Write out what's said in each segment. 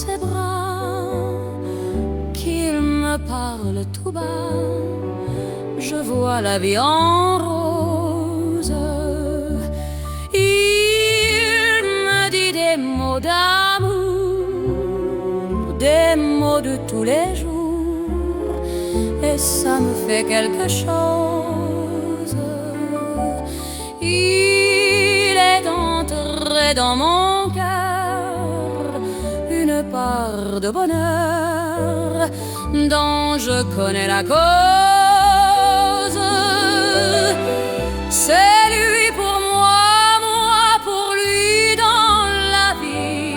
ses bras, qu'il me parle tout bas. Je vois la vie en rose. Il me dit des mots d'amour, des mots de tous les jours, et ça me fait quelque chose. Il est entré dans mon cœur une part de bonheur dont je connais la cause. C'est lui pour moi, moi pour lui dans la vie.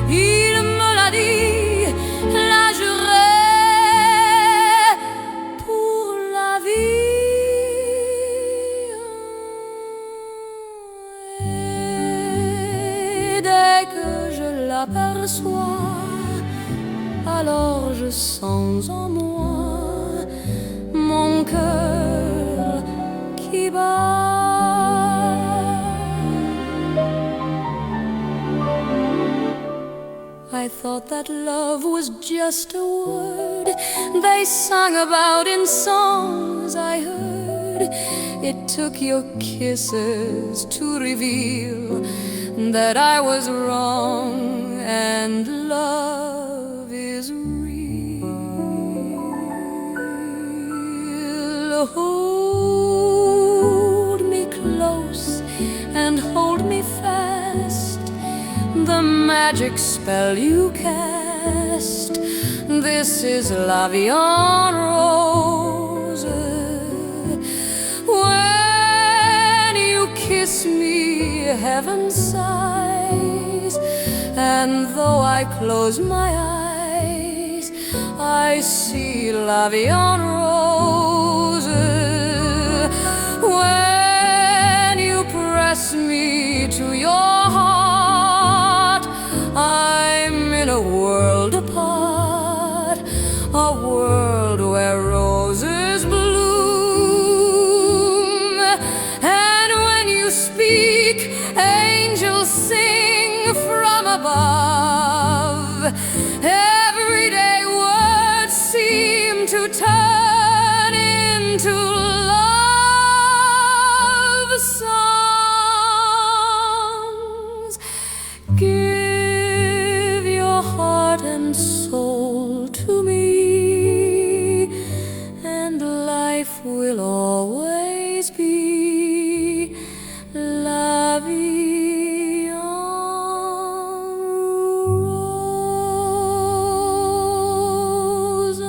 Il me l'a dit, l'a juré pour la vie. Et dès que je l'aperçois, alors je sens en moi mon cœur qui bat. I thought that love was just a word they sang about in songs I heard. It took your kisses to reveal that I was wrong and love is real. Hold me close and hold me fast, the magic spell you cast. This is La Vie en Rose. When you kiss me, heaven sighs, and though I close my eyes, I see La Vie en Rose. When you press me to your heart, I'm in a world apart, a world where roses bloom. And when you speak, angels sing from above. Everyday words seem to turn into love songs. Give your heart and soul to me, and life will always be La Vie en Rose.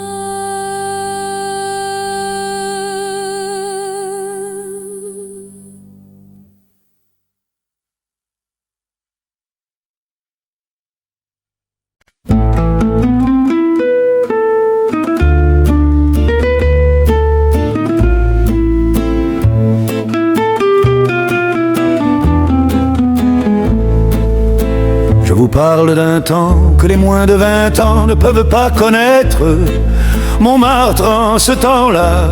Je vous parle d'un temps que les moins de 20 ans ne peuvent pas connaître. Montmartre en ce temps-là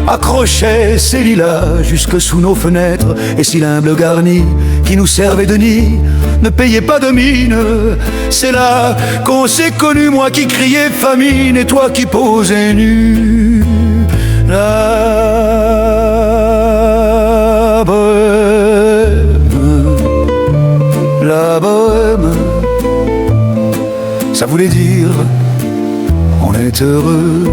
accrochait ses lilas jusque sous nos fenêtres, et si l'humble garni qui nous servait de nid ne payait pas de mine, c'est là qu'on s'est connu, moi qui criais famine et toi qui posais nu. La bohème, la bohème, ça voulait dire on est heureux.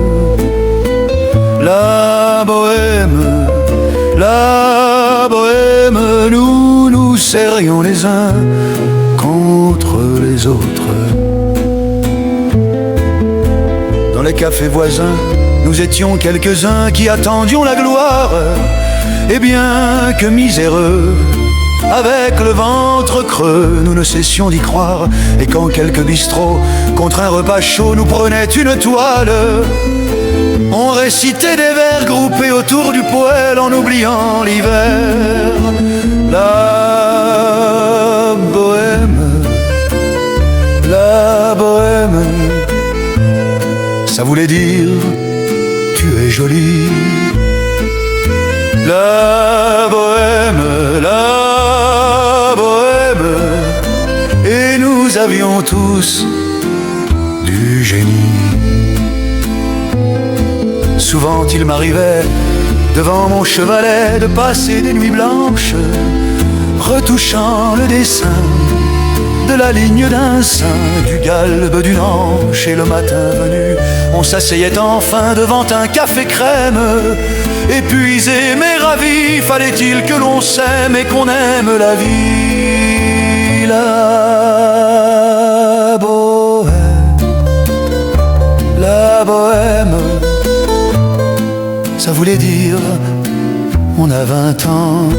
La bohème, nous nous serrions les uns contre les autres. Dans les cafés voisins, nous étions quelques-uns qui attendions la gloire. Et bien que miséreux, avec le ventre creux, nous ne cessions d'y croire. Et quand quelques bistrots, contre un repas chaud, nous prenaient une toile, on récitait des vers groupés autour du poêle en oubliant l'hiver. La bohème, ça voulait dire tu es jolie. La bohème, et nous nous avions tous du génie. Souvent il m'arrivait devant mon chevalet de passer des nuits blanches, retouchant le dessin de la ligne d'un sein, du galbe d'une hanche. Et le matin venu, on s'asseyait enfin devant un café crème. Épuisé mais ravi, fallait-il que l'on s'aime et qu'on aime la vie. La bohème, ça voulait dire on a 20 ans.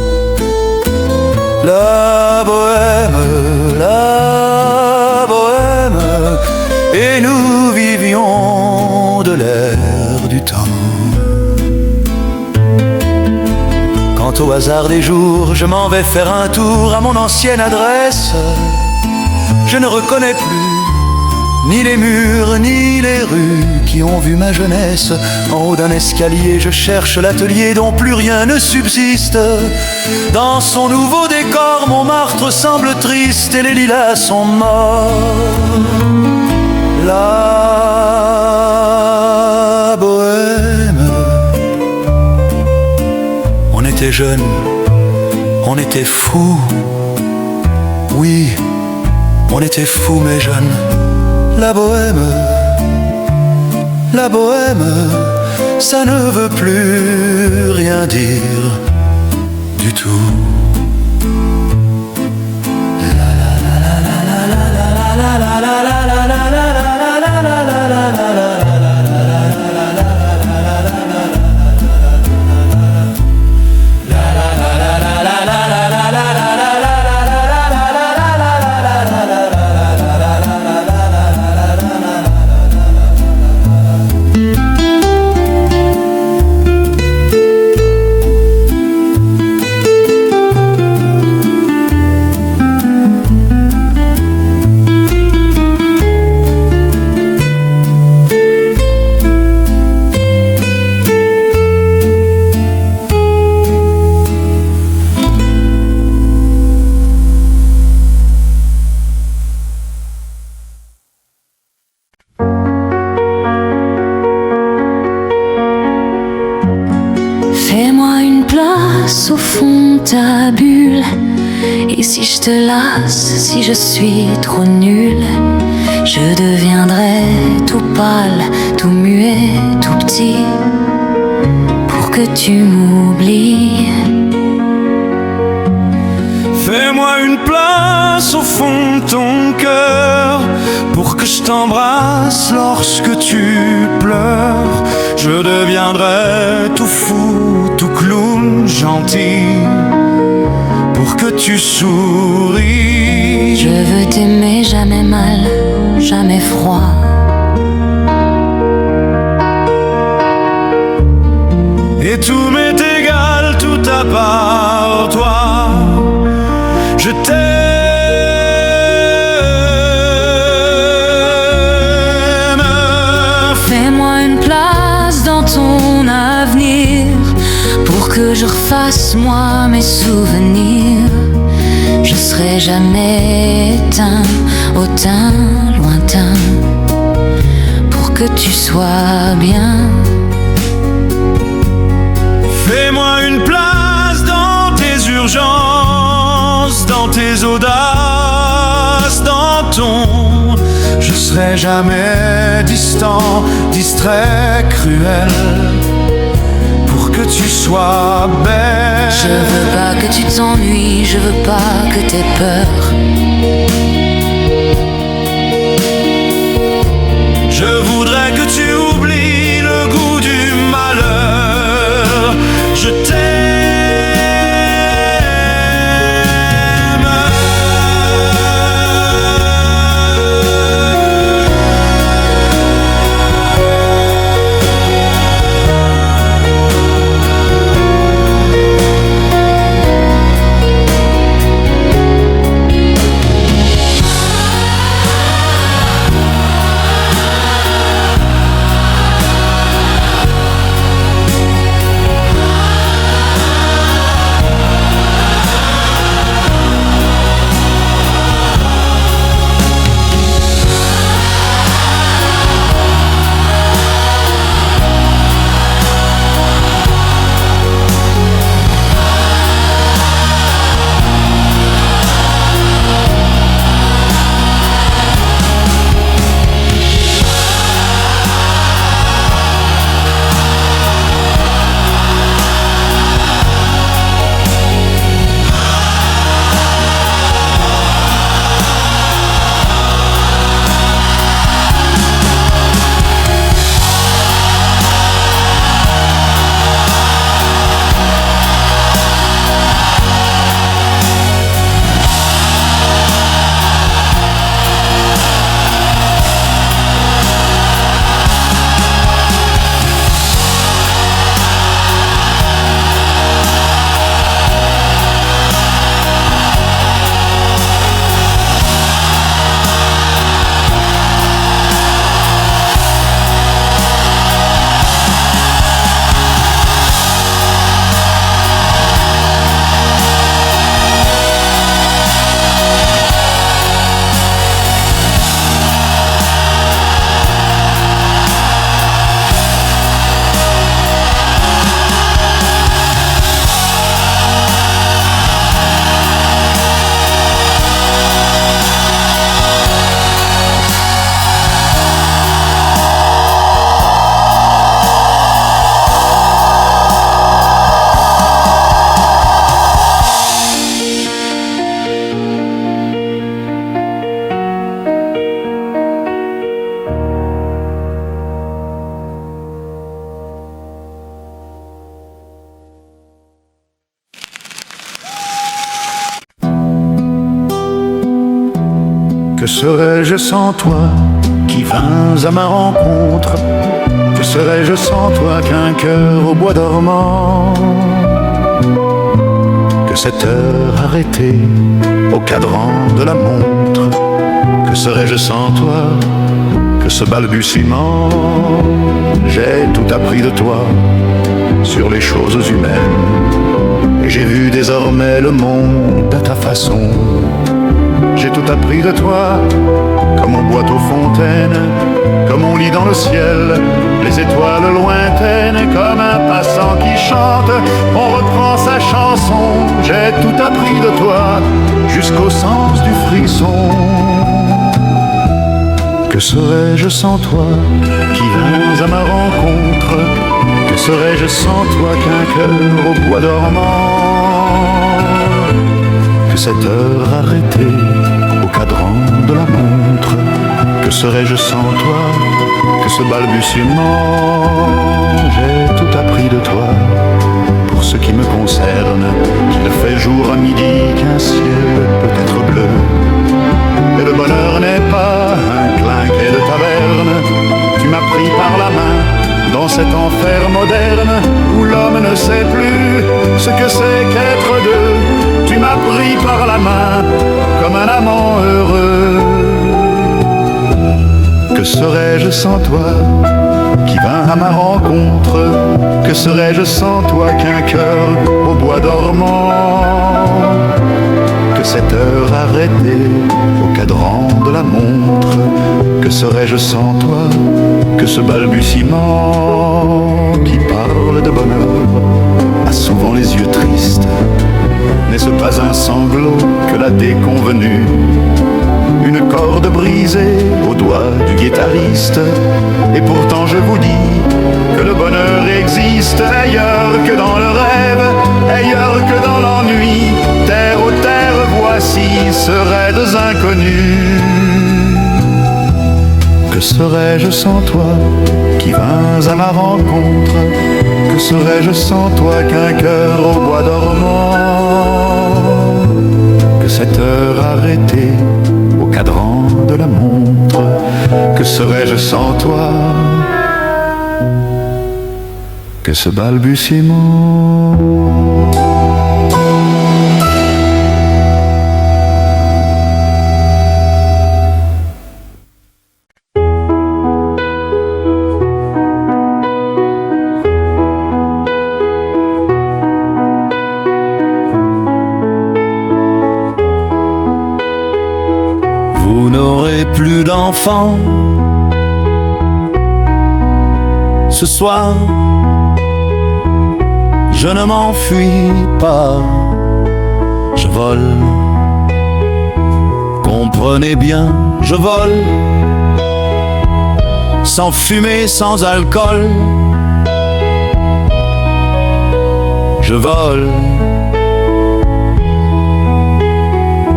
La bohème, et nous vivions de l'air du temps. Quant au hasard des jours, je m'en vais faire un tour à mon ancienne adresse. Je ne reconnais plus ni les murs, ni les rues qui ont vu ma jeunesse. En haut d'un escalier, je cherche l'atelier dont plus rien ne subsiste. Dans son nouveau décor, Montmartre semble triste et les lilas sont morts. La bohème. On était jeunes, on était fous. Oui, on était fous mais jeunes. La bohème, ça ne veut plus rien dire du tout. Au fond de ta bulle, et si je te lasse, si je suis trop nulle, je deviendrai tout pâle, tout muet, tout petit, pour que tu m'oublies. Fais-moi une place au fond de ton cœur, pour que je t'embrasse lorsque tu pleures. Je deviendrai tout fou, tout clown, gentil, pour que tu souris. Je veux t'aimer jamais mal, jamais froid. Et tout m'est égal, tout à part toi. Je t'aime. Fais-moi une place dans ton avenir, pour que je refasse moi mes souvenirs. Je serai jamais éteint au teint lointain, pour que tu sois bien. Fais-moi une place dans tes urgences, dans tes audaces, dans ton. Je serai jamais distant, distrait, cruel, pour que tu sois belle. Je veux pas que tu t'ennuies, je veux pas que t'aies peur. Je voudrais que tu oublies le goût du malheur. Je t'aime. serais-je sans toi qui vins à ma rencontre? Que serais-je sans toi qu'un cœur au bois dormant? Que cette heure arrêtée au cadran de la montre? Que serais-je sans toi que ce balbutiement? J'ai tout appris de toi sur les choses humaines, et j'ai vu désormais le monde à ta façon. J'ai tout appris de toi, comme on boit aux fontaines, comme on lit dans le ciel les étoiles lointaines, comme un passant qui chante, on reprend sa chanson. J'ai tout appris de toi, jusqu'au sens du frisson. Que serais-je sans toi qui vins à ma rencontre? Que serais-je sans toi qu'un cœur au bois dormant? Que cette heure arrêtée au cadran de la montre? Que serais-je sans toi que ce balbutiement? J'ai tout appris de toi pour ce qui me concerne, qu'il fait jour à midi, qu'un ciel peut être bleu. Et le bonheur n'est pas un clinquet de taverne. Tu m'as pris par la main dans cet enfer moderne où l'homme ne sait plus ce que c'est qu'être deux. Tu m'as pris par la main comme un amant heureux. Que serais-je sans toi qui vint à ma rencontre? Que serais-je sans toi qu'un cœur au bois dormant? Que cette heure arrêtée au cadran de la montre? Que serais-je sans toi que ce balbutiement qui parle de bonheur a souvent les yeux tristes? N'est-ce pas un sanglot que la déconvenue? Une corde brisée au doigt du guitariste? Et pourtant je vous dis que le bonheur existe ailleurs que dans le rêve, ailleurs que dans l'ennui. Terre aux terres, voici seraient des inconnus. Que serais-je sans toi qui vins à ma rencontre? Que serais-je sans toi qu'un cœur au bois dormant? Que cette heure arrêtée au cadran de la montre? Que serais-je sans toi que ce balbutiement? Vous n'aurez plus d'enfants ce soir. Je ne m'enfuis pas, je vole. Comprenez bien, je vole. Sans fumée, sans alcool. Je vole.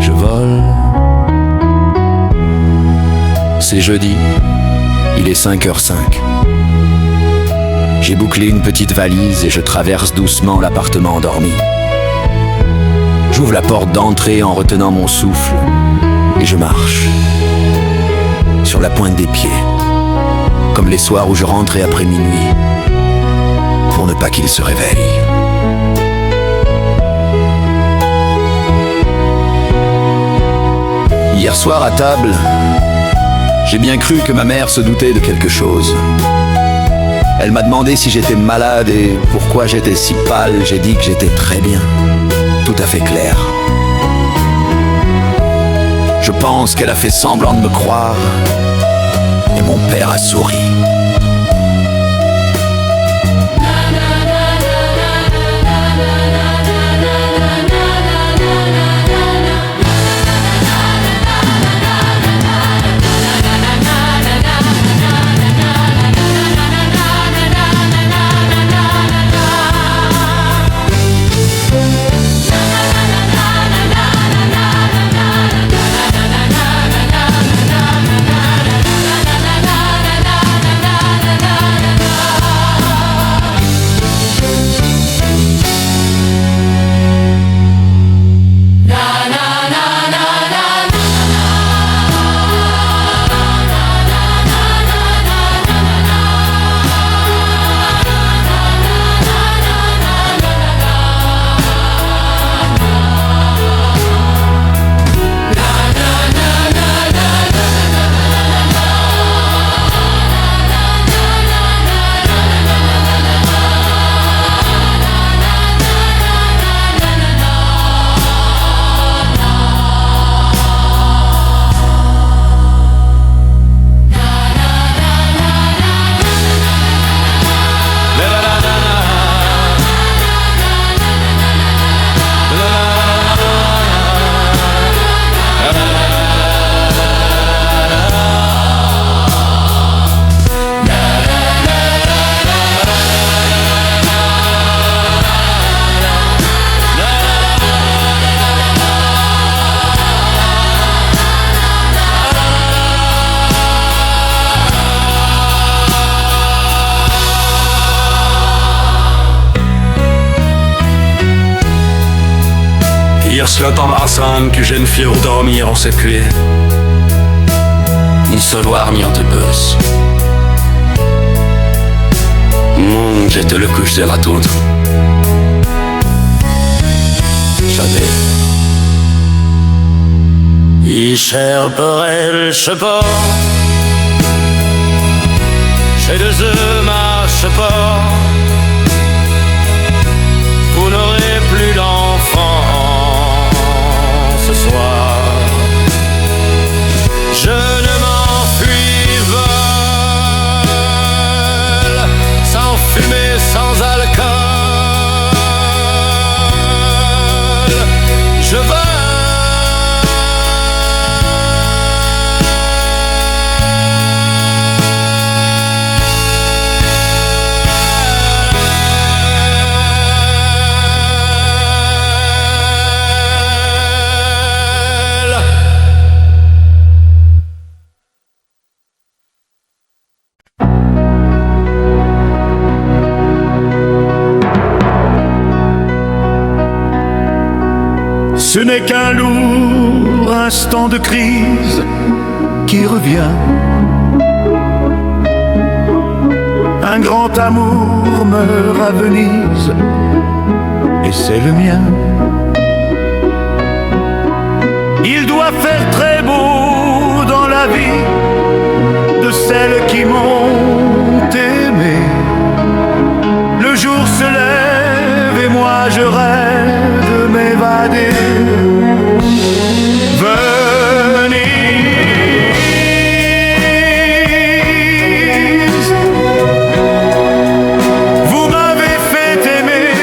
Je vole. C'est jeudi, il est 5h05. J'ai bouclé une petite valise et je traverse doucement l'appartement endormi. J'ouvre la porte d'entrée en retenant mon souffle et je marche sur la pointe des pieds, comme les soirs où je rentrais après minuit, pour ne pas qu'il se réveille. Hier soir à table, j'ai bien cru que ma mère se doutait de quelque chose. Elle m'a demandé si j'étais malade et pourquoi j'étais si pâle. J'ai dit que j'étais très bien, tout à fait clair. Je pense qu'elle a fait semblant de me croire et mon père a souri. le temps ensemble que jeune fille au dormir on s'est cuit. Ni soloir mi en te bus. J'étais le couche de la toute. J'avais. Ich erbereil pas. J'ai deux œufs marche pas. Vous n'aurez plus d'enfants ce soir. Je ne m'enfuis vol, sans fumée, sans alcool. Je vole. Ce n'est qu'un lourd instant de crise qui revient. Un grand amour meurt à Venise, et c'est le mien. Il doit faire très beau dans la vie de celles qui m'ont aimé. Le jour se lève et moi je rêve de m'évader. Venise, vous m'avez fait aimer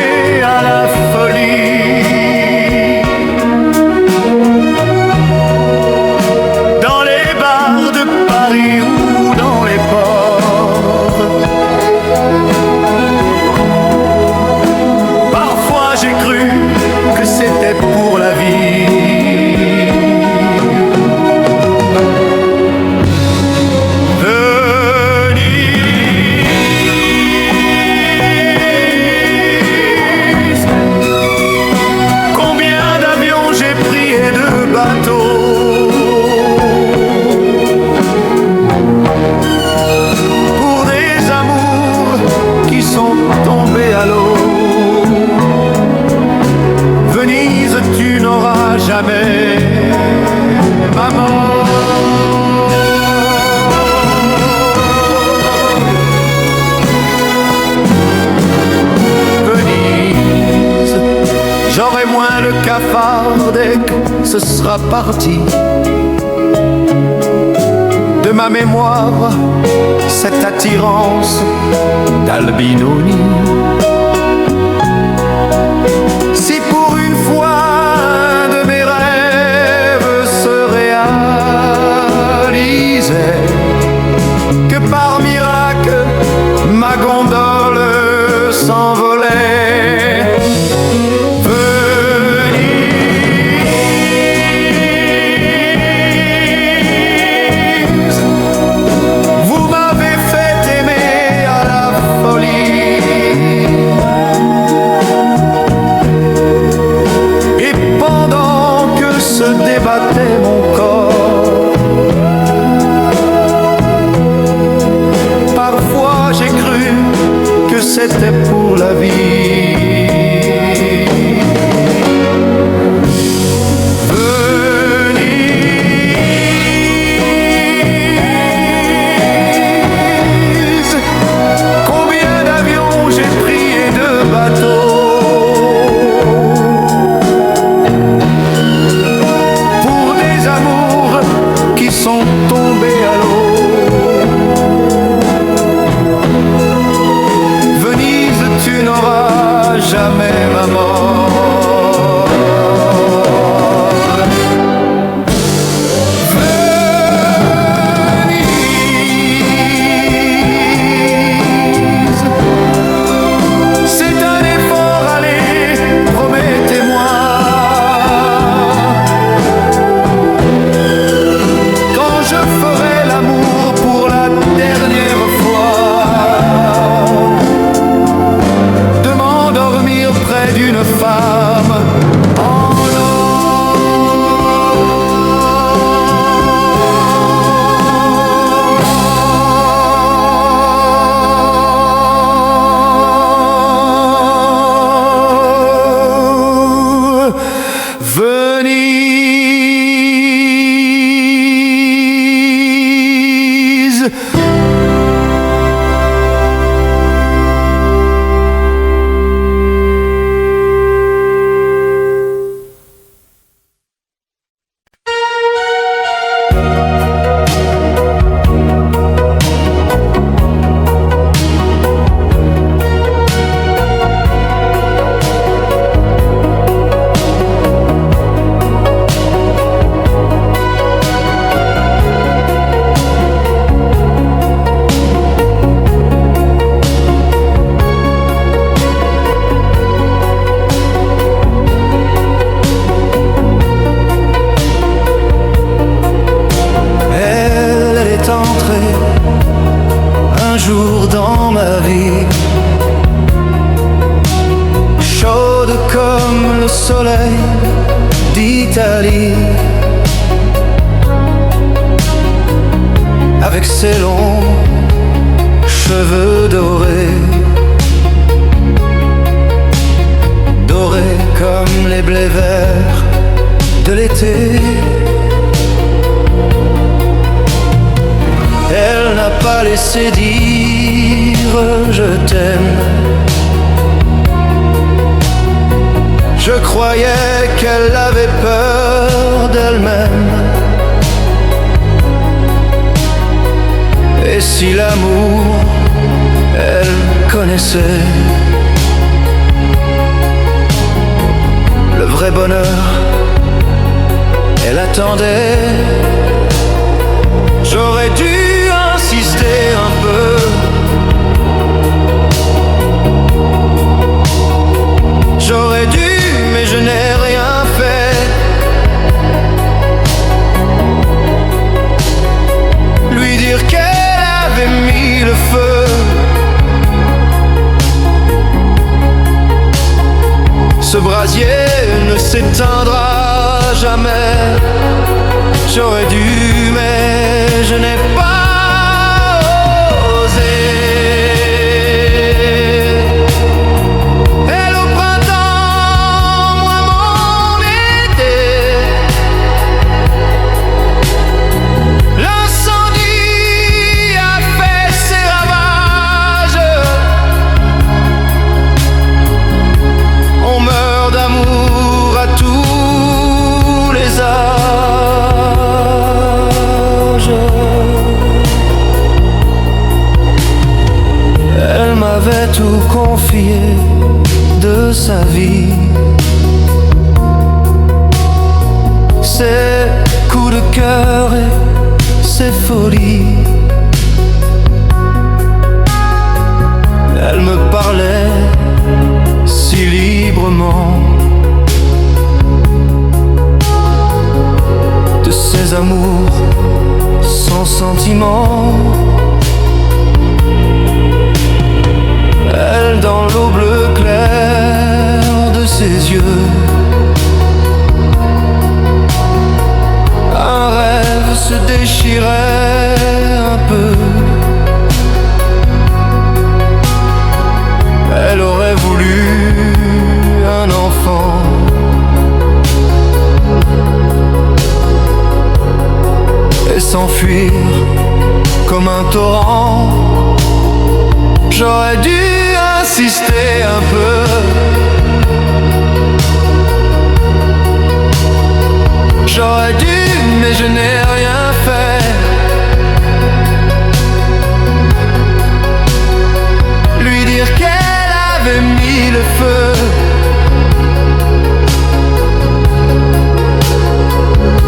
à la folie. Dans les bars de Paris ou dans les ports, parfois j'ai cru que c'était pour la vie. Venise, combien d'avions j'ai pris et de bateaux pour des amours qui sont tombés à l'eau. Venise, tu n'auras jamais maman. Venise, j'aurai moins le cafard dès que ce sera parti de ma mémoire, cette attirance d'Albinoni. Si pour une fois un de mes rêves se réalisait, que par miracle ma gondole s'envolait. Venise, vous m'avez fait aimer à la folie. entré un jour dans ma vie, chaude comme le soleil d'Italie, avec ses longs cheveux dorés, dorés comme les blés verts de l'été. Elle n'a pas laissé dire je t'aime. Je croyais qu'elle avait peur d'elle-même. Et si l'amour, elle connaissait, le vrai bonheur, elle attendait. J'aurais dû insister un peu, j'aurais dû, mais je n'ai rien fait. Lui dire qu'elle avait mis le feu. Ce brasier ne s'éteindra jamais. J'aurais dû, mais je n'ai pas osé. Elle au printemps, moi mon été. L'incendie a fait ses ravages. On meurt d'amour à tous les âges. Elle m'avait tout confié de sa vie, ses coups de cœur et ses folies. Elle me parlait si librement de ses amours sans sentiment. Elle dans l'eau bleue claire de ses yeux, un rêve se déchirait un peu. Elle aurait voulu un enfant, et s'enfuir comme un torrent. J'aurais dû insister un peu, j'aurais dû, mais je n'ai rien fait. Lui dire qu'elle avait mis le feu.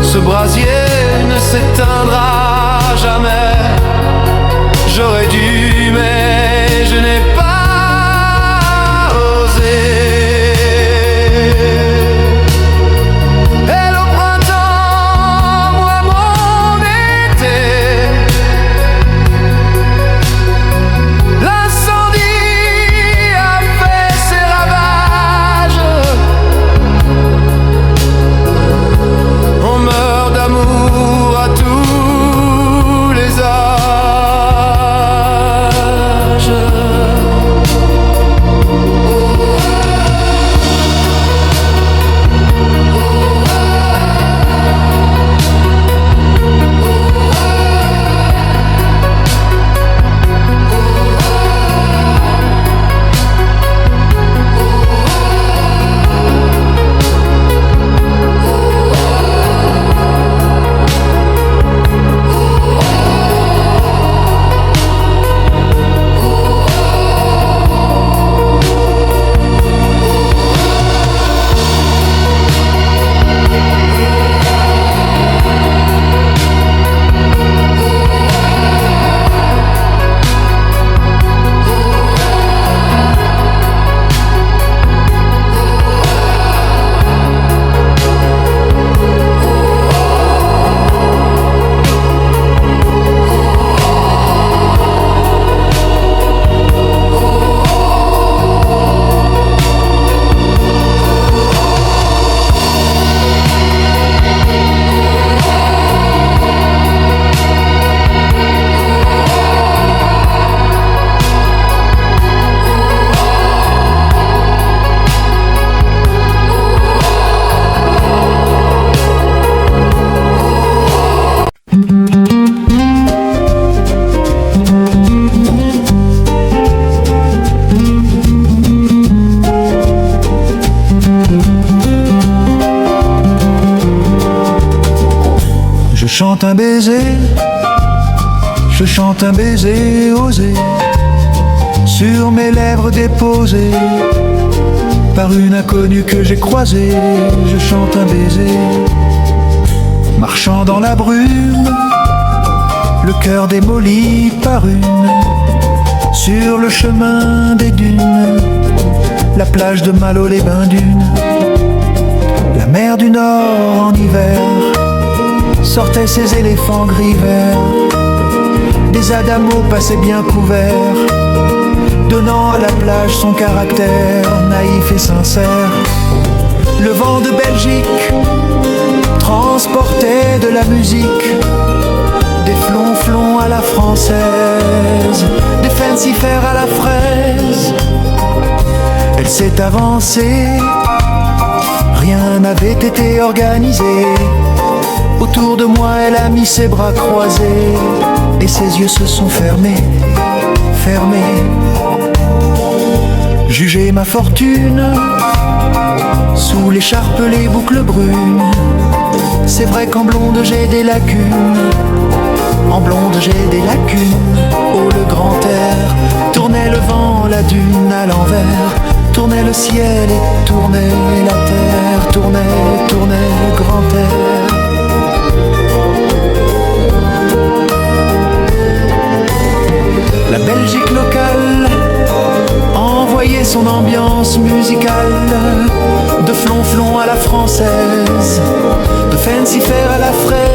Ce brasier ne s'éteindra jamais. J'aurais dû, mais je n'ai pas osé. Elle au printemps, moi mon un baiser, je chante un baiser osé, sur mes lèvres déposées par une inconnue que j'ai croisée. Je chante un baiser, marchant dans la brume, le cœur démoli par une, sur le chemin des dunes, la plage de Malo, les bains dunes. La mer du Nord en hiver sortait ses éléphants gris verts, des adamos passaient bien couverts, donnant à la plage son caractère naïf et sincère. Le vent de Belgique transportait de la musique, des flonflons à la française, des fancy-fers à la fraise. Elle s'est avancée, rien n'avait été organisé. Autour de moi elle a mis ses bras croisés, et ses yeux se sont fermés, fermés. Jugez ma fortune, sous l'écharpe les boucles brunes. C'est vrai qu'en blonde j'ai des lacunes, en blonde j'ai des lacunes. Oh le grand air, tournait le vent, la dune à l'envers, tournait le ciel et tournait la terre, tournait, tournait le grand air. La Belgique locale envoyait son ambiance musicale, de flonflon à la française, de fancy-fair à la fraise.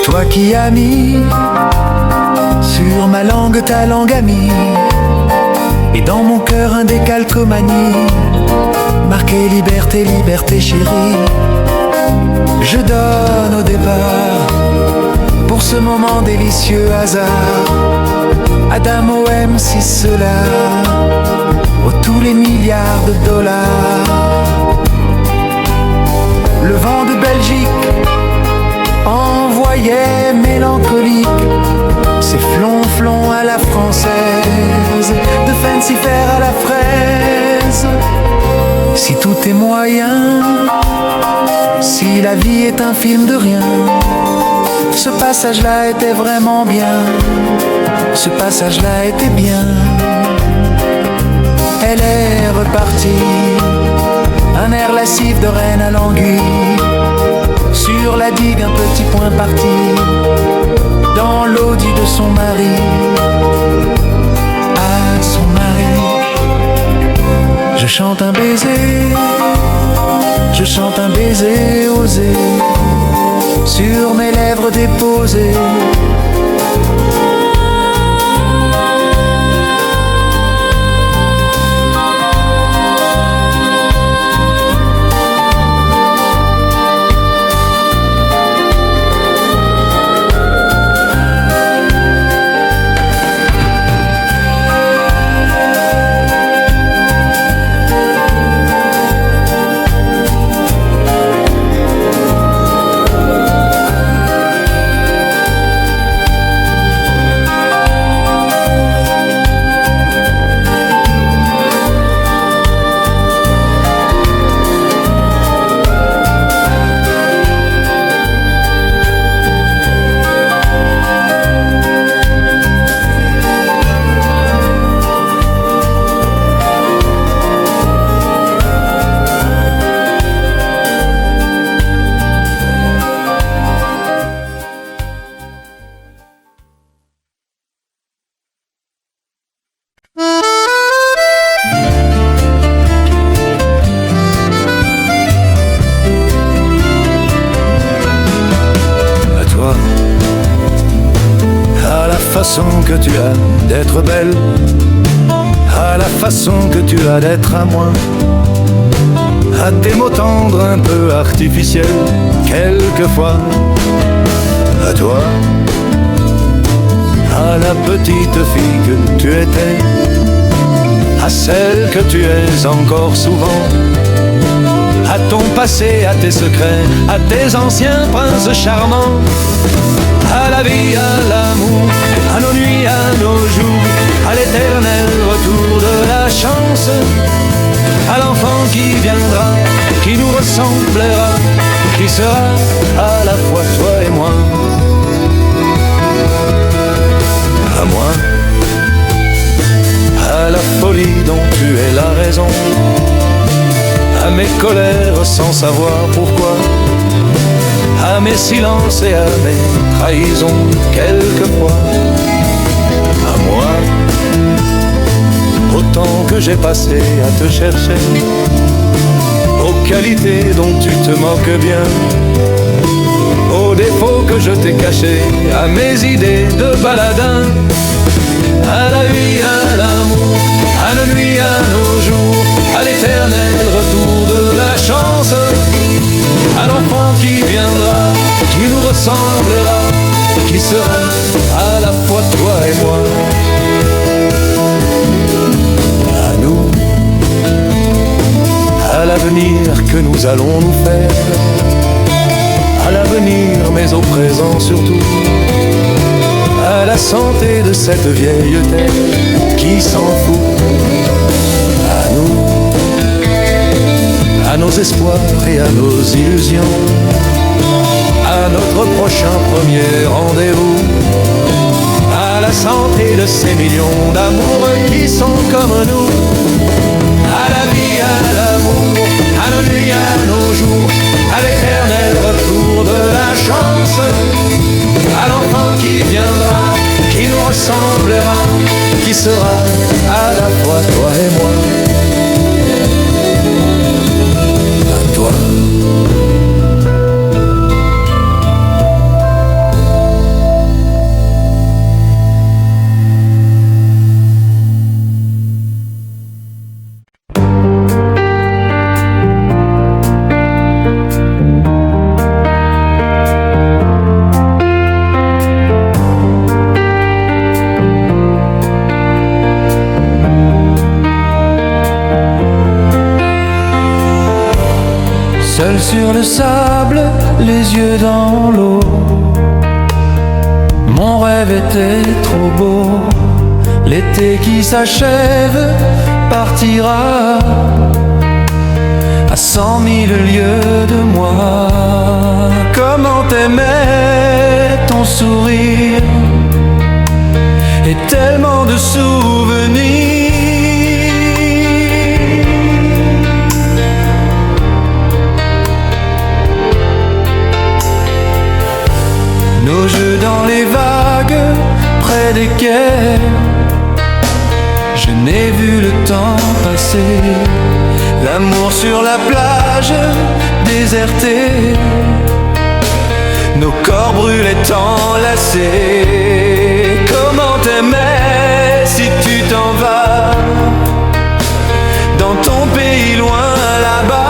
Toi qui as mis sur ma langue ta langue amie, et dans mon cœur un décalcomanie, marqué liberté, liberté chérie. Je donne au départ, pour ce moment délicieux hasard, Adamo aime si cela, oh tous les milliards de dollars. Le vent de Belgique envoyait mélancolique ses flonflons à la française, de fancy-fair à la fraise. Si tout est moyen, si la vie est un film de rien, ce passage-là était vraiment bien, ce passage-là était bien. Elle est repartie, un air lascif de reine à l'anguille, sur la digue un petit point parti, dans l'audit de son mari, à son mari. Je chante un baiser, je chante un baiser osé, sur mes lèvres déposées. Que tu as d'être belle, à la façon que tu as d'être à moi, à tes mots tendres un peu artificiels quelquefois, à toi, à la petite fille que tu étais, à celle que tu es encore souvent, à ton passé, à tes secrets, à tes anciens princes charmants, à la vie, à l'amour, à nos nuits, à nos jours, à l'éternel retour de la chance, à l'enfant qui viendra, qui nous ressemblera, qui sera à la fois toi et moi. À moi, à la folie dont tu es la raison, à mes colères sans savoir pourquoi, à mes silences et à mes trahisons quelquefois. À moi, autant que j'ai passé à te chercher, aux qualités dont tu te moques bien, aux défauts que je t'ai cachés, à mes idées de baladin, à la vie, à l'amour, à nos nuits, à nos jours, à l'éternel retour de la chance, à l'enfant qui viendra, qui nous ressemblera, qui sera à la fois toi et moi. À nous, à l'avenir que nous allons nous faire, à l'avenir mais au présent surtout, à la santé de cette vieille terre qui s'en fout. À nous, à nos espoirs et à nos illusions, à notre prochain premier rendez-vous, à la santé de ces millions d'amoureux qui sont comme nous, à la vie, à l'amour, à nos nuits, à nos jours, à l'éternel retour de la chance, à l'enfant qui viendra, qui nous ressemblera, qui sera à la fois toi et moi. À toi. Seul sur le sable, les yeux dans l'eau, mon rêve était trop beau. L'été qui s'achève partira à 100 000 lieues de moi. Comment t'aimais ton sourire et tellement de souvenirs. Nos jeux dans les vagues, près des quais, je n'ai vu le temps passer. L'amour sur la plage, déserté, nos corps brûlaient enlacés. Comment t'aimais si tu t'en vas dans ton pays loin là-bas.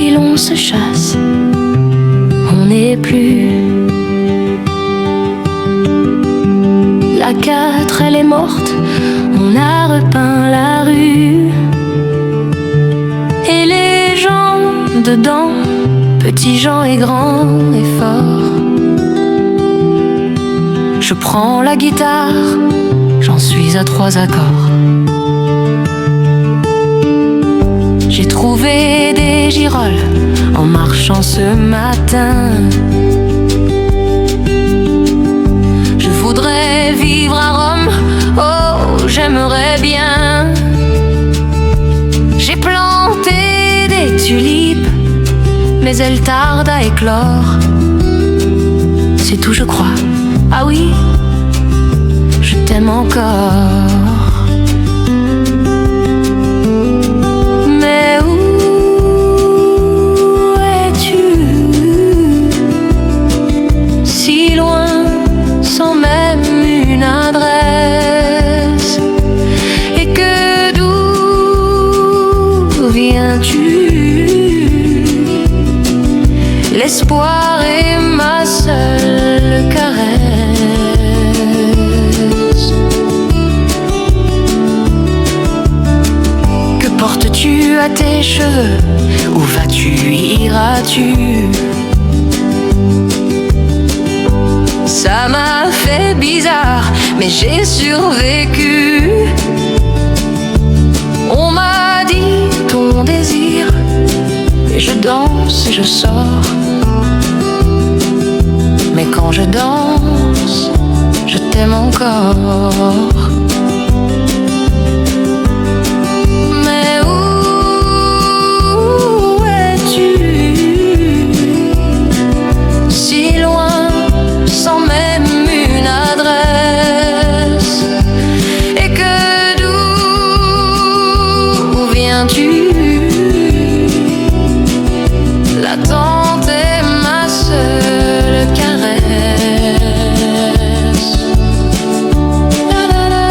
puis l'on se chasse. On n'est plus. La 4, elle est morte. On a repeint la rue. Et les gens dedans, petits gens et grands et forts. Je prends la guitare, j'en suis à 3 accords. J'ai trouvé des girolles en marchant ce matin. Je voudrais vivre à Rome, oh j'aimerais bien. J'ai planté des tulipes, mais elles tardent à éclore. C'est tout je crois, ah oui, je t'aime encore. Mais où es-tu? Si loin, sans même une adresse. Et que d'où viens-tu? L'espoir est ma seule caresse. Que portes-tu à tes cheveux? Où vas-tu, iras-tu? Ça m'a fait bizarre, mais j'ai survécu. On m'a dit ton désir, et je danse et je sors. Mais quand je danse, je t'aime encore. Mais où es-tu? Si loin, sans même une adresse. Et que d'où viens-tu? L'attente est ma seule caresse. La la la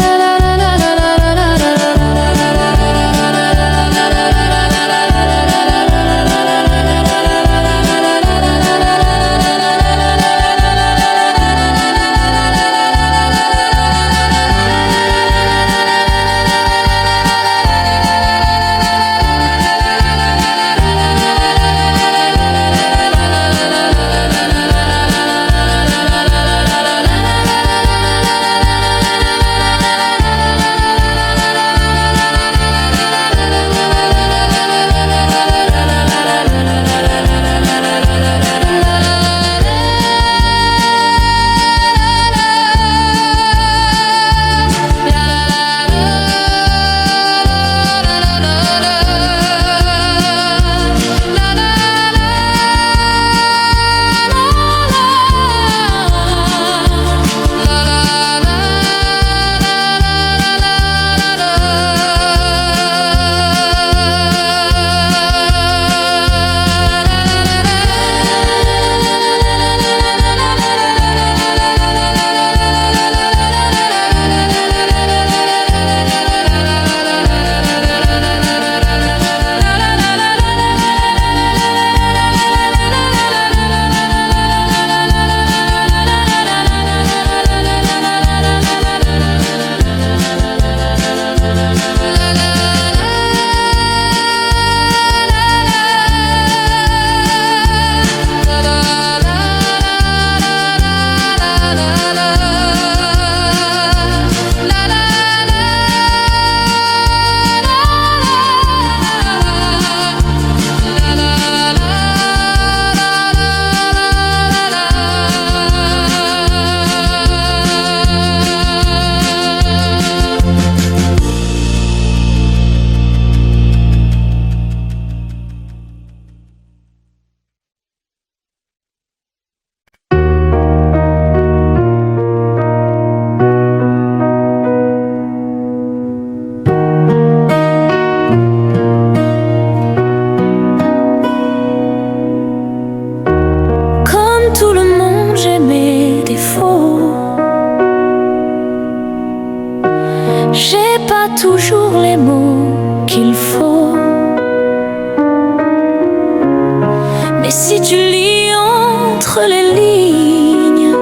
Mais si tu lis entre les lignes,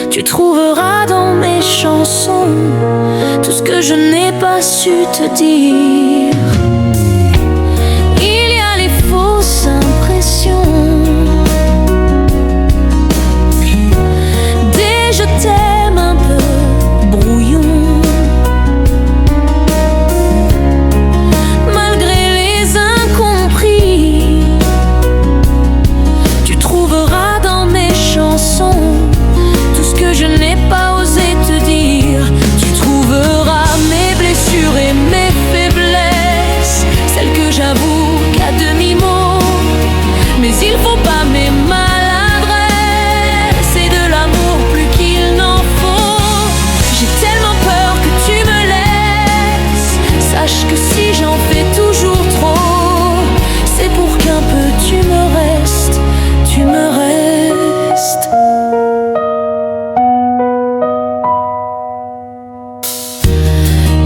tu trouveras dans mes chansons tout ce que je n'ai pas su te dire. Il y a les fausses impressions, des je t'aime un peu brouillons, malgré les incompris. Tu trouveras dans mes chansons tout ce que je n'ai pas osé te dire. Tu trouveras mes blessures et mes faiblesses, celles que j'avoue qu'à demi-mot. Mais il faut pas mes maladresses et de l'amour plus qu'il n'en faut. J'ai tellement peur que tu me laisses. Sache que si j'en fais toujours trop, c'est pour qu'un peu tu me restes, tu me restes.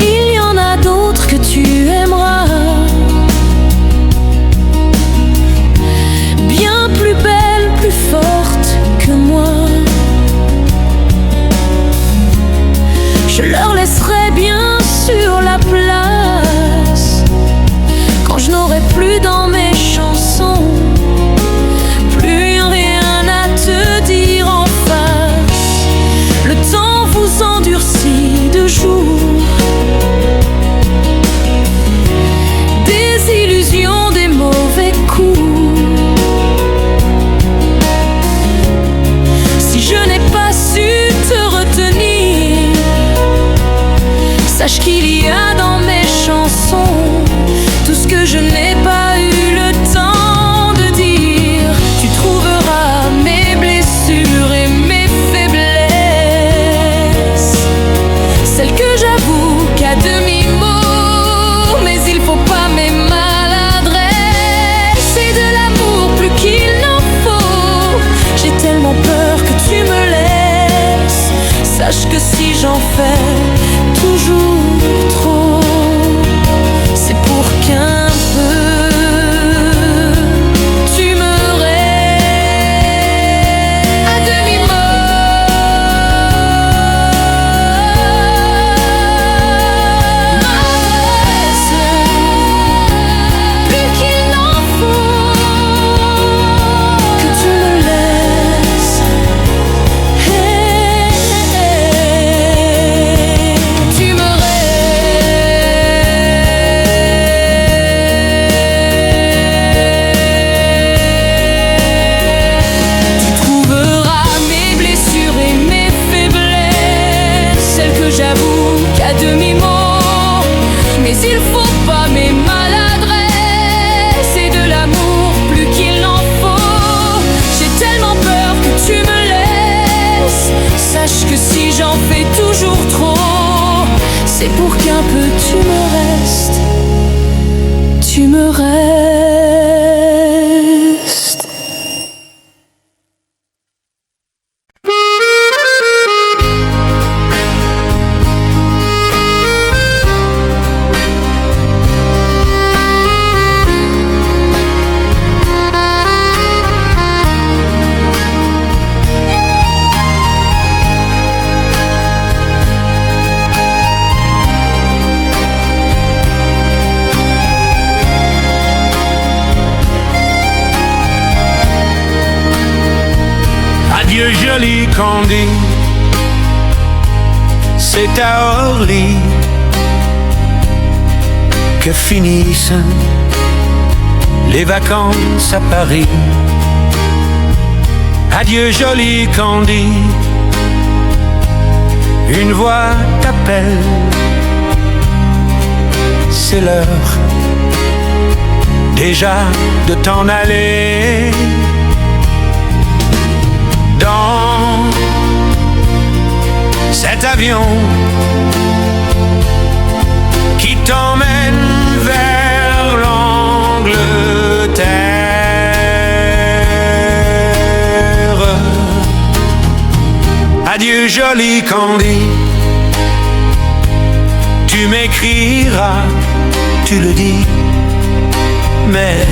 Il y en a d'autres que tu aimeras, bien plus belle, plus forte que moi. Je leur laisserai bien sûr la place quand je n'aurai plus dans mes chansons plus rien à te dire en face. Le temps vous endurcit de jour, des illusions, des mauvais coups. Si je n'ai pas su te retenir, sache qu'il y a dans mes chansons tout ce que je n'ai pas eu le temps de dire. Tu trouveras mes blessures et mes faiblesses, celles que j'avoue qu'à demi-mot. Mais il faut pas mes maladresses et de l'amour plus qu'il n'en faut. J'ai tellement peur que tu me laisses. Sache que si j'en fais toujours trop, c'est pour qu'un peu tu me restes à demi-mot. Plus qu'il n'en faut, que tu me laisses. Tu me Tu trouveras mes blessures et mes faiblesses, celles que j'avoue qu'à demi-mot. Mais il faut pas mes maladresses et de l'amour plus qu'il n'en faut. J'ai tellement peur que tu me laisses. Sache que si j'en fais toujours trop, c'est pour qu'un peu tu me restes, tu me restes. Adieu joli Candy, c'est à Orly que finissent les vacances à Paris. Adieu joli Candy, une voix t'appelle, c'est l'heure déjà de t'en aller. Dans cet avion qui t'emmène vers l'Angleterre. Adieu joli Candy, tu m'écriras, tu le dis, mais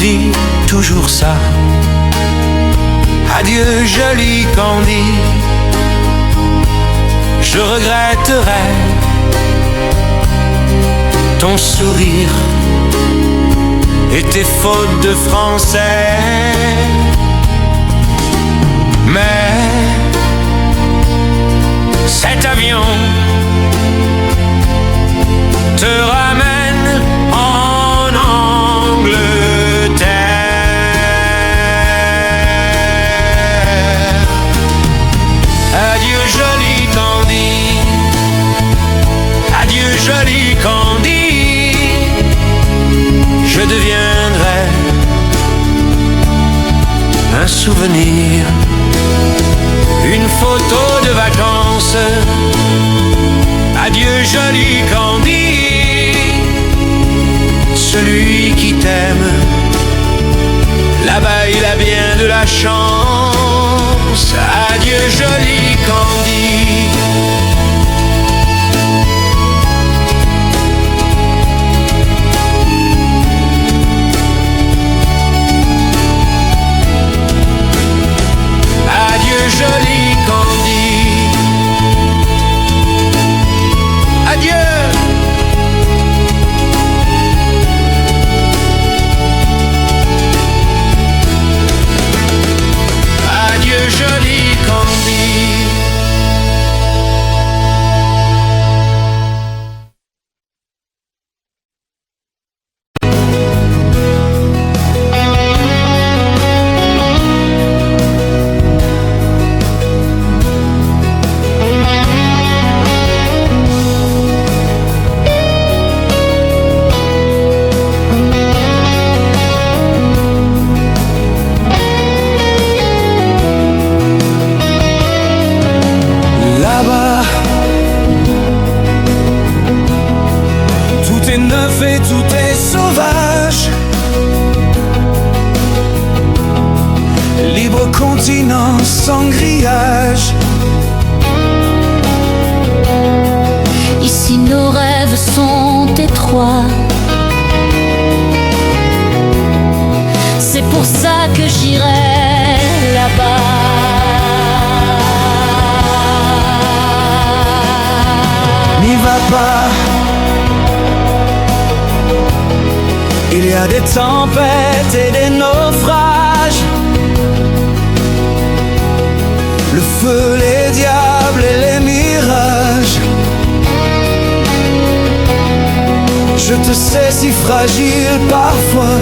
dit toujours ça. Adieu joli Candy, je regretterai ton sourire et tes fautes de français. Mais cet avion te ramène en Angleterre. Adieu joli Candy, adieu joli Candy, je deviendrai un souvenir, une photo de vacances. Adieu joli Candy, celui qui t'aime, là-bas il a bien de la chance. Adieu joli Candy. Adieu joli Candy. Adieu. Adieu joli Candy. Là-bas, tout est neuf et tout est sauvage. Libre continent sans grillage. Ici nos rêves sont étroits. C'est pour ça que j'irai là-bas. N'y va pas. Il y a des tempêtes et des naufrages. Le feu, les diables et les mirages. Je te sais si fragile parfois.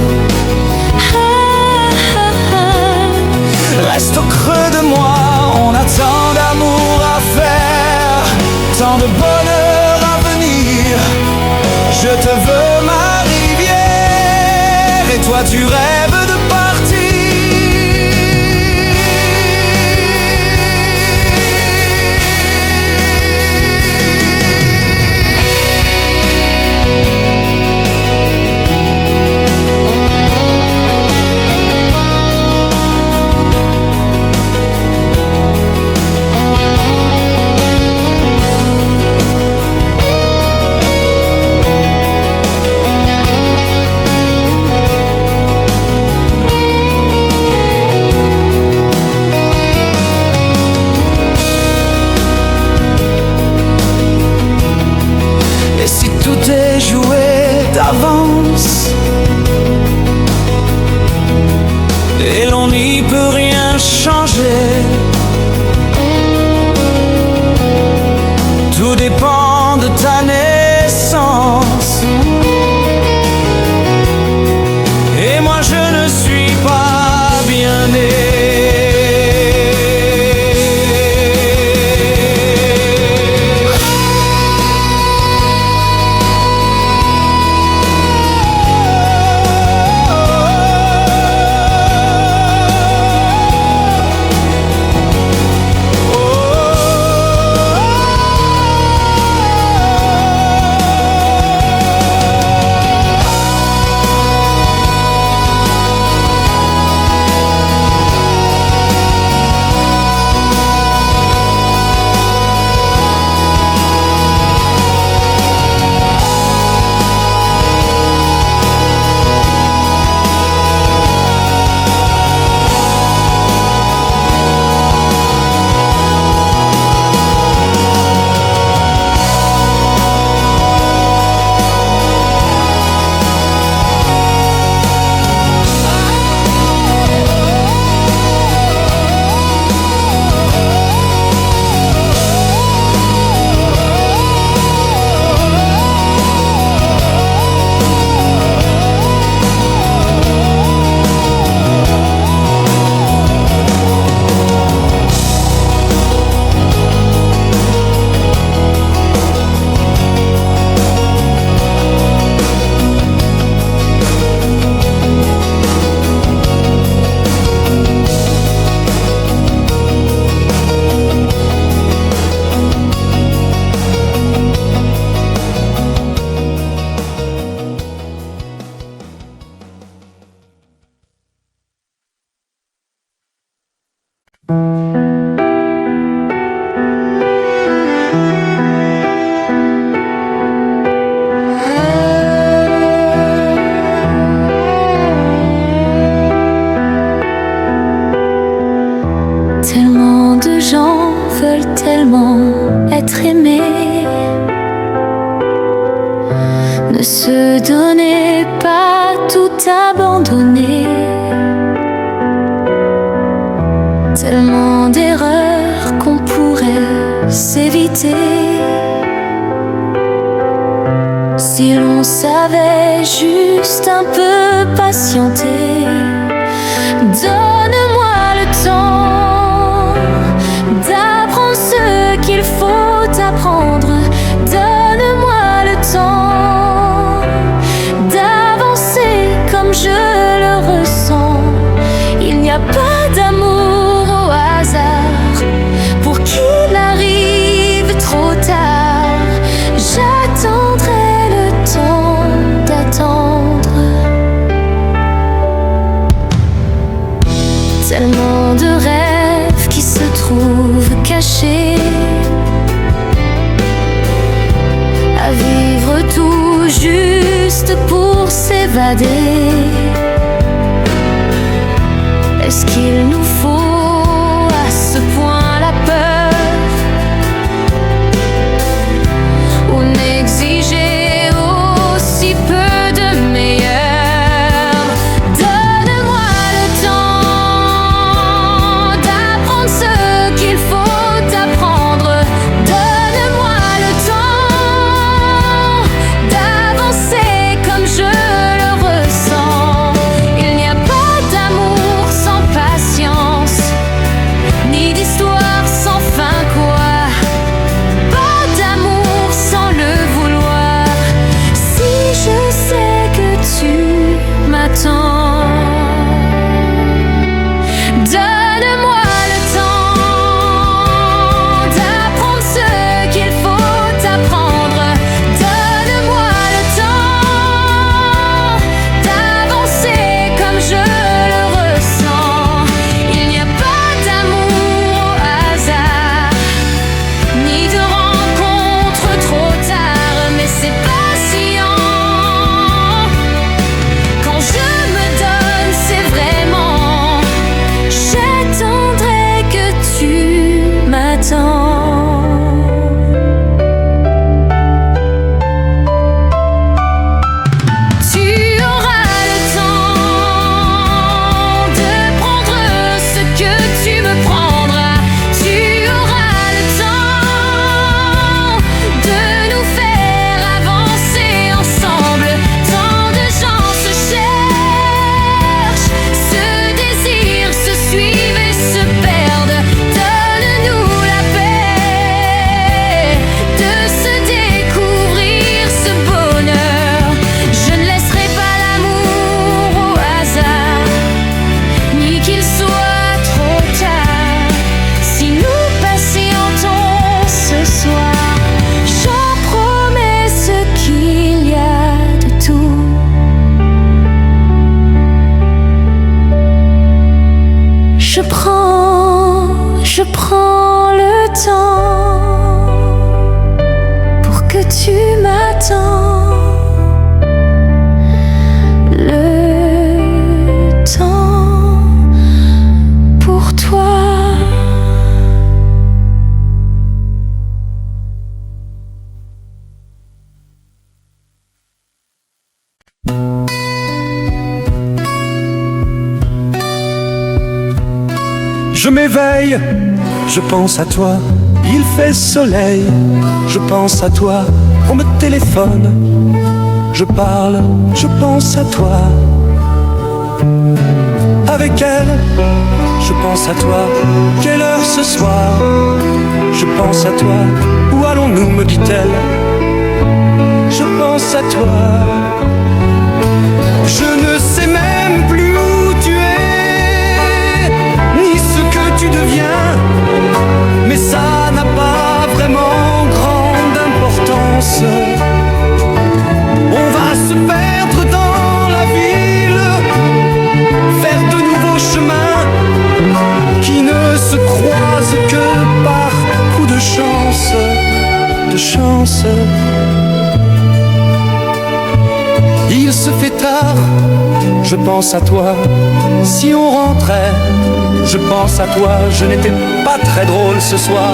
Reste au creux de moi, on a tant d'amour à faire, tant de bonheur à venir. Je te veux ma rivière et toi tu rêves de partir. se donner, pas tout abandonner. Tellement d'erreurs qu'on pourrait s'éviter si l'on savait juste un peu patienter. Donne-moi le temps d'apprendre ce qu'il faut apprendre. Donne-moi le temps d'avancer comme je le ressens. Il n'y a pas d'amour au hasard pour qu'il arrive trop tard. J'attendrai le temps d'attendre. Tellement de rêves qui se trouvent cachés à vivre tout juste pour s'évader. Est-ce qu'il nous faut à ce point la peur ou n'exiger aussi peu de meilleur? Donne-moi le temps d'apprendre ce qu'il faut apprendre. Donne-moi le temps d'avancer comme je le ressens. Il n'y a pas d'amour sans patience, ni d'histoire sans fin quoi. Pas d'amour sans le vouloir. Si je sais que tu m'attends, donne-moi le temps d'apprendre ce qu'il faut apprendre. Donne-moi le temps d'avancer comme je le ressens. Il n'y a pas d'amour au hasard, ni de rencontre trop tard, mais c'est patient. Quand je me donne, c'est vraiment. J'attendrai que tu m'attends. Tu auras le temps de prendre ce que tu me prendras. Tu auras le temps de nous faire avancer ensemble. Tant de gens se cherchent, se désirent, se suivent et se perdent. Donne-nous la paix de se découvrir ce bonheur. Je ne laisserai pas l'amour au hasard, ni qu'il soit trop tard. Si nous patientons ce soir, j'en promets ce qu'il y a de tout. Je prends le temps pour que tu m'attends. Le temps pour toi. Je m'éveille, je pense à toi, il fait soleil. Je pense à toi, on me téléphone. Je parle, je pense à toi. Avec elle, je pense à toi. Quelle heure ce soir? Je pense à toi. Où allons-nous, me dit-elle. Je pense à toi. Je ne sais même plus où tu es, ni ce que tu deviens, mais ça n'a pas vraiment grande importance. On va se perdre dans la ville, faire de nouveaux chemins qui ne se croisent que par coup de chance, de chance. Il se fait tard, je pense à toi. Si on rentrait, je pense à toi. Je n'étais pas très drôle ce soir,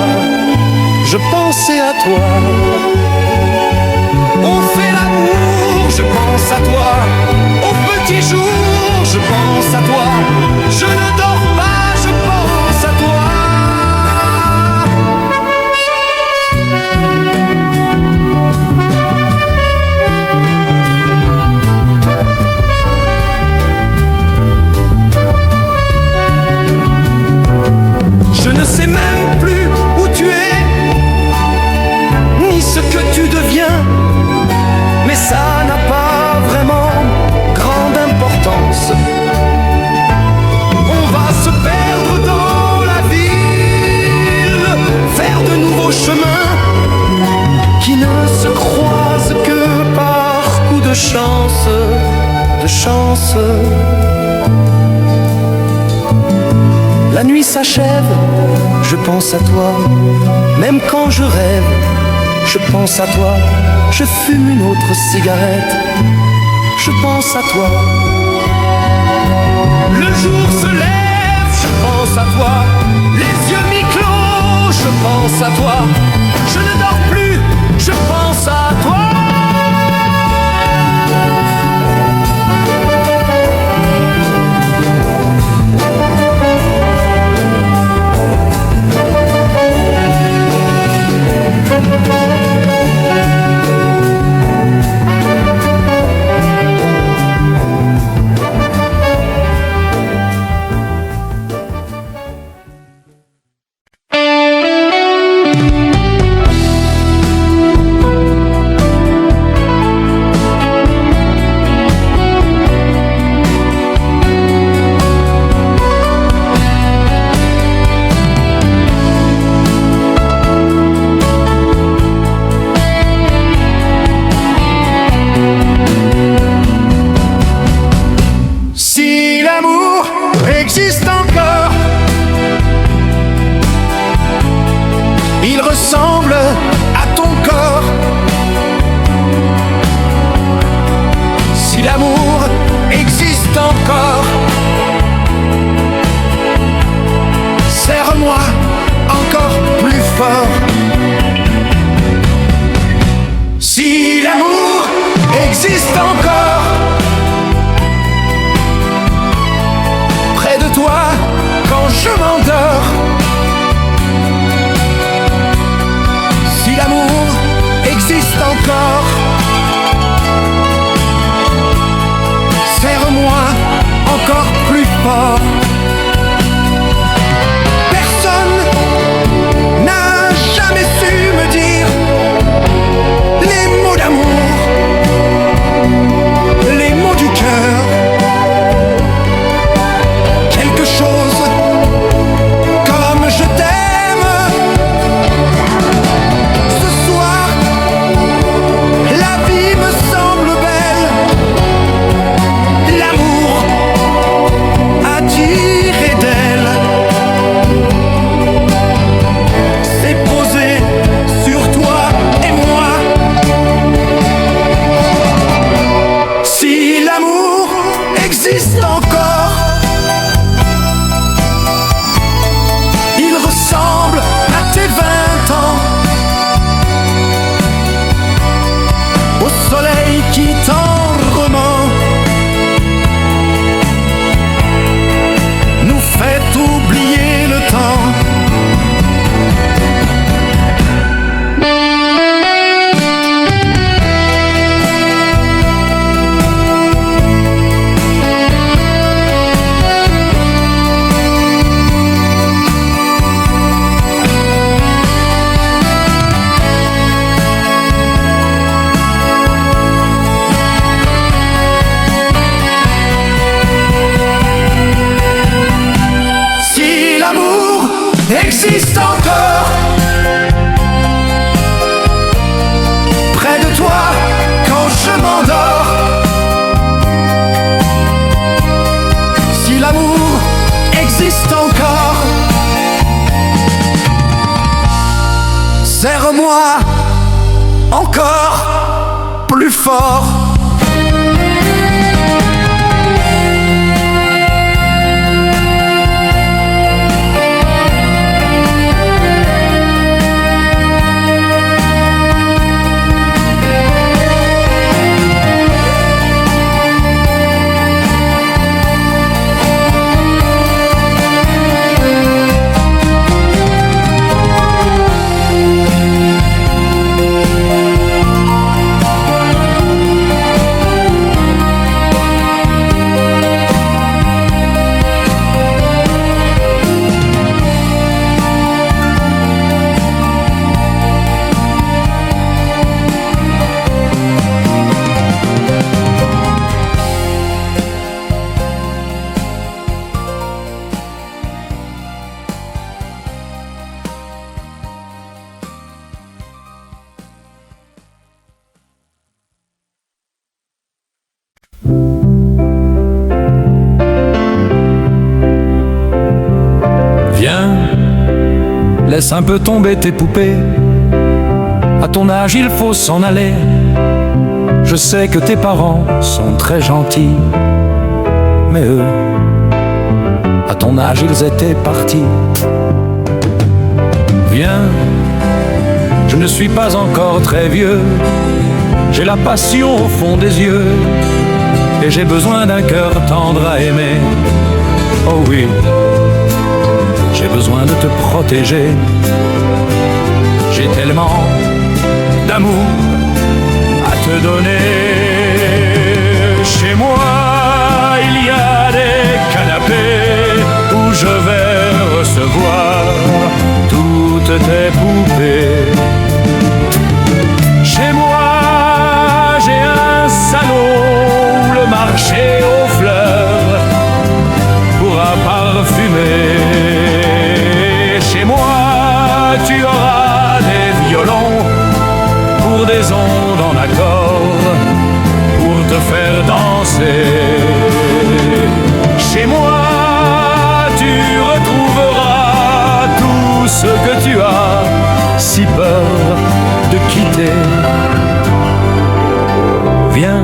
je pensais à toi. On fait l'amour je pense à toi. Au petit jour, je pense à toi. Je ne dors pas, je pense à toi. Je ne sais même plus où tu es, ni ce que tu deviens, mais ça n'a pas vraiment grande importance. On va se perdre dans la ville, faire de nouveaux chemins qui ne se croisent que par coup de chance, de chance. La nuit s'achève, je pense à toi. Même quand je rêve, je pense à toi. Je fume une autre cigarette, je pense à toi. Le jour se lève, je pense à toi. Les yeux mi-clos, je pense à toi. Je ne dors plus, je pense à toi. Existe encore. Il ressemble à ton corps. Si l'amour existe encore, serre-moi encore plus fort. Si l'amour existe encore, de toi quand je m'endors. Si l'amour existe encore, serre-moi encore plus fort. Personne n'a jamais su me dire les mots d'amour, les mots du cœur. Comme je t'aime. Ce soir, la vie me semble belle. L'amour attiré d'elle s'est posé sur toi et moi. Si l'amour existe encore, ressemble à tes 20 ans, au soleil qui tendrement nous fait oublier le temps. Existe encore près de toi quand je m'endors. Si l'amour existe encore, serre-moi encore plus fort. Laisse un peu tomber tes poupées. À ton âge, il faut s'en aller. Je sais que tes parents sont très gentils, mais eux, à ton âge, ils étaient partis. Viens, je ne suis pas encore très vieux. J'ai la passion au fond des yeux, et j'ai besoin d'un cœur tendre à aimer. Oh oui, j'ai besoin de te protéger. J'ai tellement d'amour à te donner. Chez moi, il y a des canapés où je vais recevoir toutes tes poupées. Chez moi, j'ai un salon où le marché aux fleurs pourra parfumer. Chez moi, tu auras des violons pour des ondes en accord, pour te faire danser. Chez moi, tu retrouveras tout ce que tu as si peur de quitter. Viens,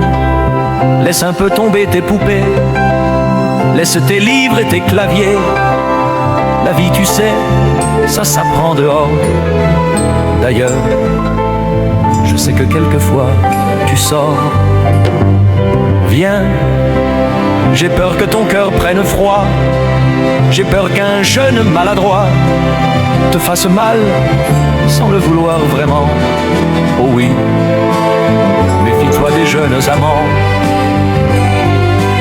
laisse un peu tomber tes poupées, laisse tes livres et tes claviers. La vie, tu sais, ça s'apprend dehors. D'ailleurs, je sais que quelquefois tu sors. Viens, j'ai peur que ton cœur prenne froid. J'ai peur qu'un jeune maladroit te fasse mal sans le vouloir vraiment. Oh oui, méfie-toi des jeunes amants.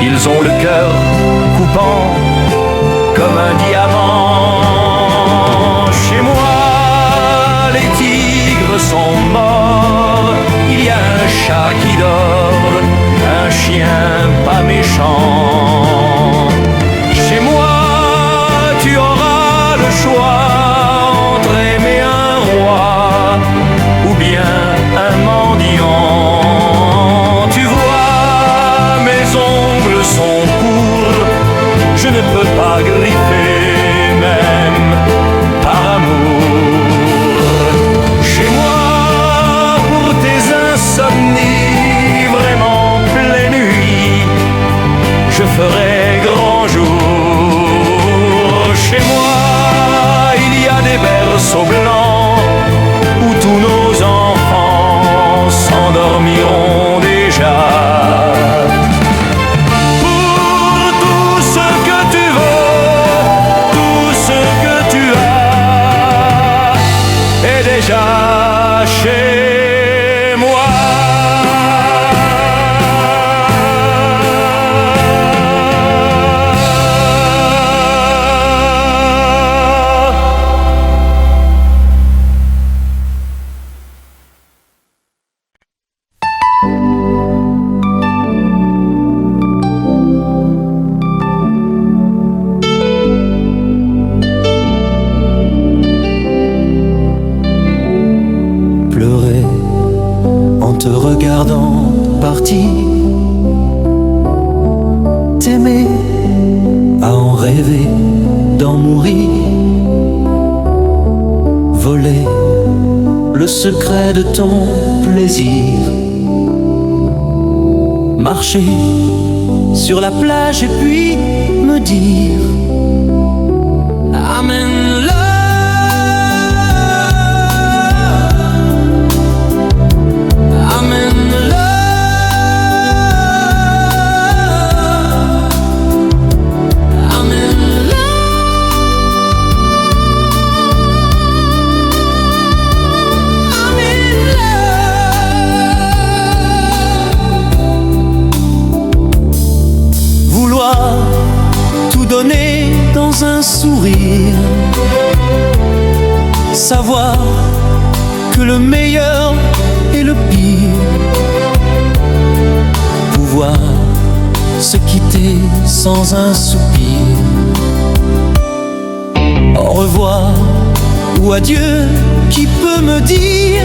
Ils ont le cœur coupant comme un diamant. Chez moi, les tigres sont morts. Il y a un chat qui dort, un chien pas méchant. Chez moi, tu auras le choix entre aimer un roi ou bien un mendiant. Tu vois, mes ongles sont courts, je ne peux pas griffer, même par amour. Chez moi, pour tes insomnies, vraiment pleine nuit, je ferai grand jour. Chez moi, il y a des berceaux blancs où tous nos enfants s'endormiront déjà. Pour tout ce que tu veux, tout ce que tu as est déjà chez moi. Pleurer en te regardant partir, t'aimer à en rêver, d'en mourir, voler le secret de ton plaisir, marcher sur la plage et puis me dire I'm in love. I'm in love. I'm in love. I'm in love. Vouloir tout donner dans un sourire, savoir que le meilleur et le pire, pouvoir se quitter sans un soupir, au revoir ou adieu, qui peut me dire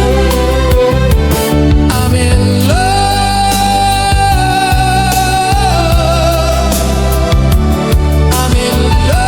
I'm in love. I'm in love.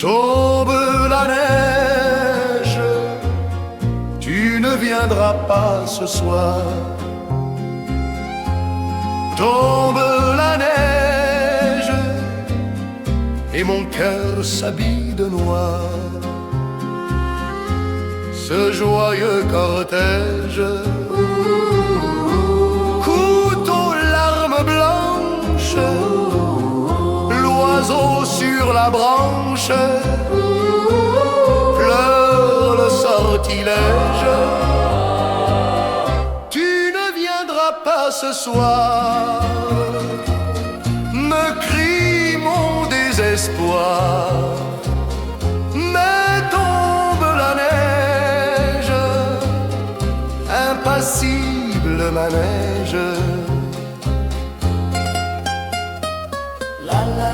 Tombe la neige, tu ne viendras pas ce soir. Tombe la neige, et mon cœur s'habille de noir. Ce joyeux cortège, couteau, larmes blanches, l'oiseau sur la branche pleure le sortilège. Tu ne viendras pas ce soir, me crie mon désespoir. Mais tombe la neige, impassible manège. La